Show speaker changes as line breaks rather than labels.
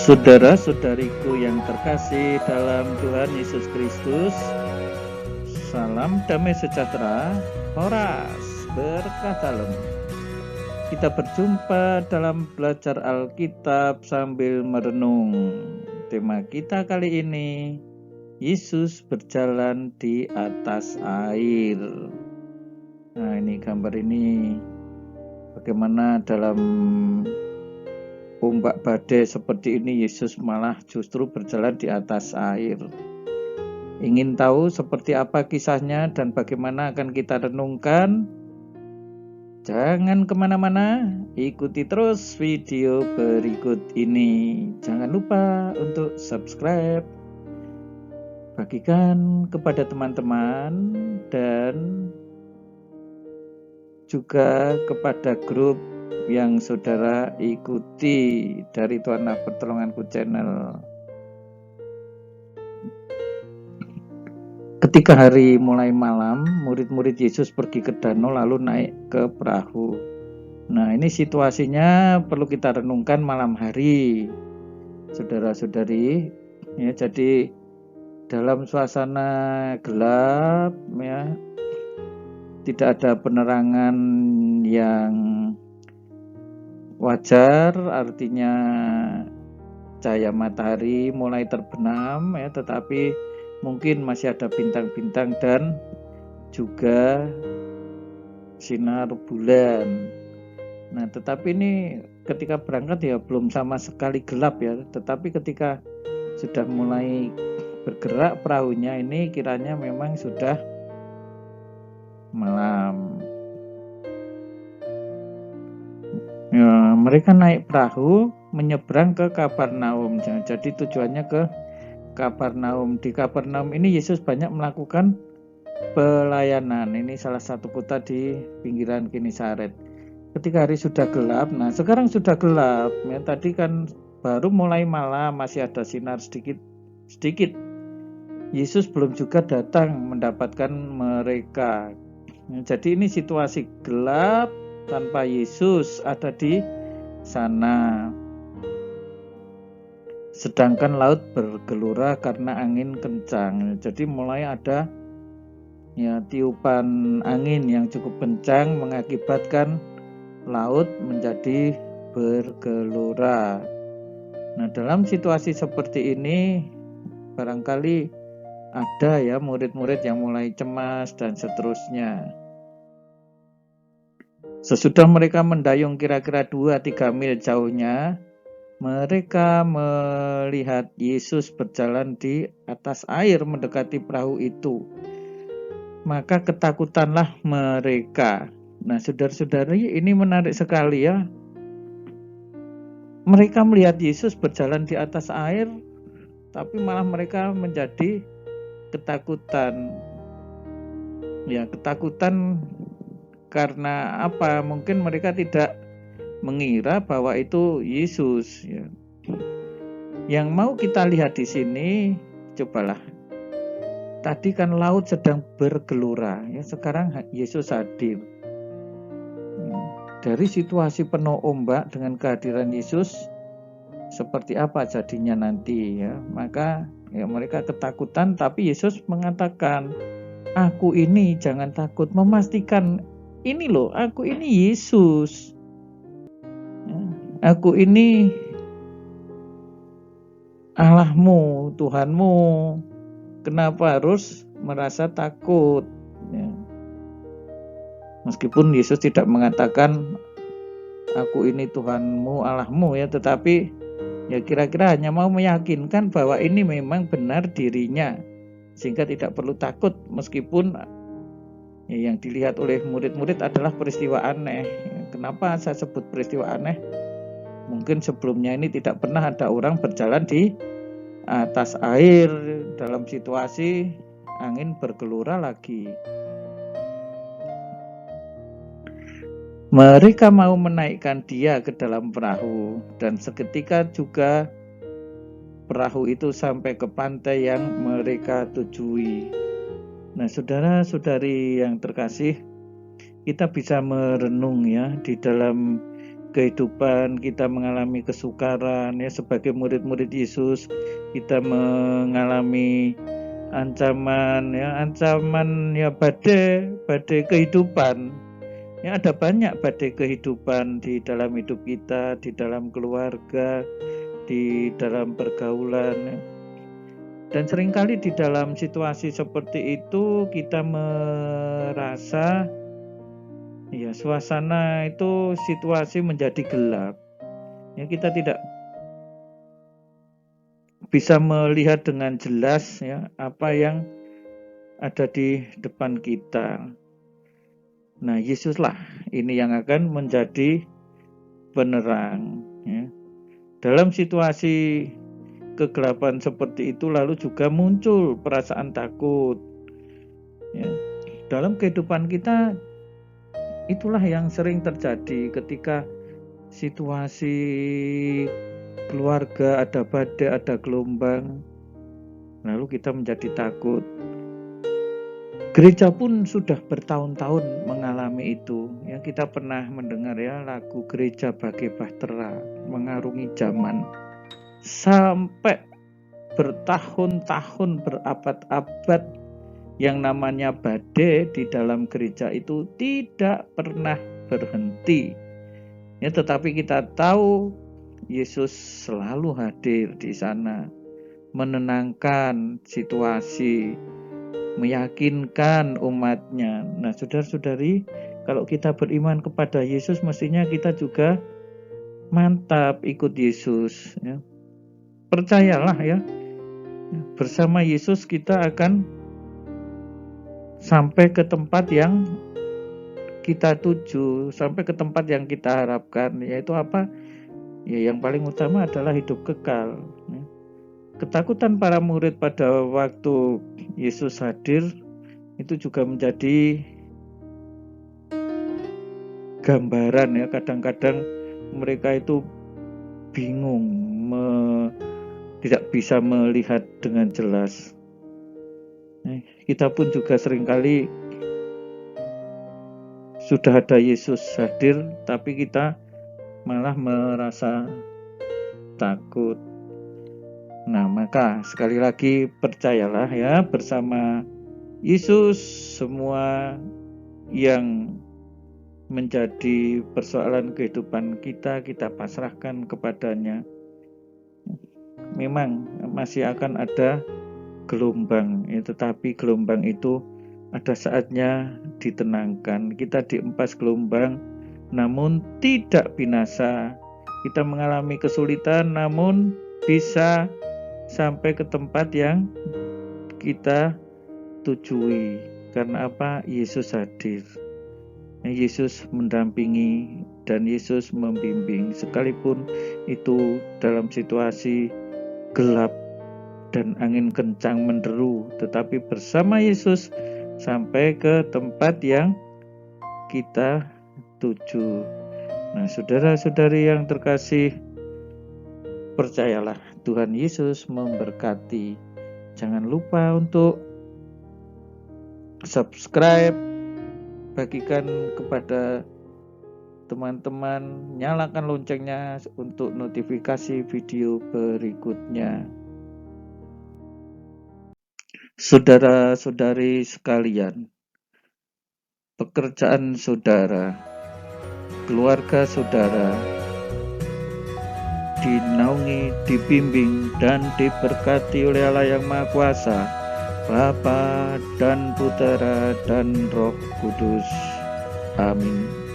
Saudara-saudariku yang terkasih dalam Tuhan Yesus Kristus, salam damai sejahtera, horas, berkah dalam. Kita berjumpa dalam belajar Alkitab sambil merenung. Tema kita kali ini, Yesus berjalan di atas air. Nah, ini gambar ini bagaimana dalam ombak badai seperti ini Yesus malah justru berjalan di atas air. Ingin tahu seperti apa kisahnya dan bagaimana akan kita renungkan? Jangan kemana-mana, ikuti terus video berikut ini. Jangan lupa untuk subscribe, bagikan kepada teman-teman dan juga kepada grup yang saudara ikuti dari Tuhan Pertolonganku channel. Ketika hari mulai malam, murid-murid Yesus pergi ke danau lalu naik ke perahu. Nah, ini situasinya perlu kita renungkan malam hari, saudara-saudari. Ya, jadi dalam suasana gelap, ya, tidak ada penerangan yang wajar, artinya cahaya matahari mulai terbenam, ya, tetapi mungkin masih ada bintang-bintang dan juga sinar bulan. Nah, tetapi ini ketika berangkat ya belum sama sekali gelap ya, tetapi ketika sudah mulai bergerak perahunya ini kiranya memang sudah malam. Ya, mereka naik perahu menyeberang ke Kapernaum. Jadi tujuannya ke Kapernaum. Di Kapernaum ini Yesus banyak melakukan pelayanan. Ini salah satu kota di pinggiran Genesaret. Ketika hari sudah gelap, nah sekarang sudah gelap. Ya, tadi kan baru mulai malam, masih ada sinar sedikit. Yesus belum juga datang mendapatkan mereka. Ya, jadi ini situasi gelap tanpa Yesus ada di sana. Sedangkan laut bergelora karena angin kencang. Jadi mulai ada ya tiupan angin yang cukup kencang mengakibatkan laut menjadi bergelora. Nah, dalam situasi seperti ini barangkali ada ya murid-murid yang mulai cemas dan seterusnya. Sesudah mereka mendayung kira-kira 2-3 mil jauhnya, mereka melihat Yesus berjalan di atas air mendekati perahu itu. Maka ketakutanlah mereka. Nah, saudara-saudari, ini menarik sekali ya. Mereka melihat Yesus berjalan di atas air, tapi malah mereka menjadi ketakutan. Ya, ketakutan karena apa? Mungkin mereka tidak mengira bahwa itu Yesus. Ya. Yang mau kita lihat di sini, cobalah. Tadi kan laut sedang bergelora, ya. Sekarang Yesus hadir. Dari situasi penuh ombak dengan kehadiran Yesus, seperti apa jadinya nanti, ya? Maka ya mereka ketakutan, tapi Yesus mengatakan, "Aku ini jangan takut," memastikan ini loh, aku ini Yesus. Aku ini Allahmu, Tuhanmu. Kenapa harus merasa takut? Ya. Meskipun Yesus tidak mengatakan aku ini Tuhanmu, Allahmu ya, tetapi ya kira-kira hanya mau meyakinkan bahwa ini memang benar dirinya, sehingga tidak perlu takut meskipun ya, yang dilihat oleh murid-murid adalah peristiwa aneh. Kenapa saya sebut peristiwa aneh? Mungkin sebelumnya ini tidak pernah ada orang berjalan di atas air dalam situasi angin bergelora lagi. Mereka mau menaikkan dia ke dalam perahu dan seketika juga perahu itu sampai ke pantai yang mereka tujui. Nah, saudara-saudari yang terkasih, kita bisa merenung ya di dalam kehidupan kita mengalami kesukaran, ya, sebagai murid-murid Yesus kita mengalami ancaman ya badai kehidupan. Ya, ada banyak badai kehidupan di dalam hidup kita, di dalam keluarga, di dalam pergaulan, ya. Dan seringkali di dalam situasi seperti itu kita merasa ya suasana itu situasi menjadi gelap. Ya, kita tidak bisa melihat dengan jelas ya apa yang ada di depan kita. Nah, Yesuslah ini yang akan menjadi penerang, ya. Dalam situasi kegelapan seperti itu lalu juga muncul perasaan takut, ya. Dalam kehidupan kita itulah yang sering terjadi ketika situasi keluarga ada badai, ada gelombang, lalu kita menjadi takut. Gereja pun sudah bertahun-tahun mengalami itu. Ya, kita pernah mendengar ya lagu Gereja Bagai Bahtera mengarungi zaman. Sampai bertahun-tahun, berabad-abad yang namanya badai di dalam gereja itu tidak pernah berhenti. Ya, tetapi kita tahu Yesus selalu hadir di sana, menenangkan situasi, meyakinkan umatnya. Nah, saudara-saudari, kalau kita beriman kepada Yesus, mestinya kita juga mantap ikut Yesus, ya. Percayalah ya, bersama Yesus kita akan sampai ke tempat yang kita tuju, sampai ke tempat yang kita harapkan, yaitu apa? Ya, yang paling utama adalah hidup kekal, ya. Ketakutan para murid pada waktu Yesus hadir itu juga menjadi gambaran ya. Kadang-kadang mereka itu bingung, tidak bisa melihat dengan jelas. Kita pun juga seringkali sudah ada Yesus hadir, tapi kita malah merasa takut. Nah, maka sekali lagi percayalah ya, bersama Yesus semua yang menjadi persoalan kehidupan kita pasrahkan kepadanya. Memang masih akan ada gelombang, ya, tetapi gelombang itu ada saatnya ditenangkan. Kita diempas gelombang namun tidak binasa. Kita mengalami kesulitan namun bisa sampai ke tempat yang kita tujui. Karena apa? Yesus hadir. Yesus mendampingi dan Yesus membimbing, sekalipun itu dalam situasi gelap dan angin kencang menderu, tetapi bersama Yesus sampai ke tempat yang kita tuju. Nah, saudara-saudari yang terkasih, percayalah Tuhan Yesus memberkati. Jangan lupa untuk subscribe, bagikan kepada teman-teman, nyalakan loncengnya untuk notifikasi video berikutnya. Saudara-saudari sekalian, pekerjaan saudara, keluarga saudara dinaungi, dibimbing, dan diberkati oleh Allah yang Maha Kuasa, Bapa dan Putera dan Roh Kudus. Amin.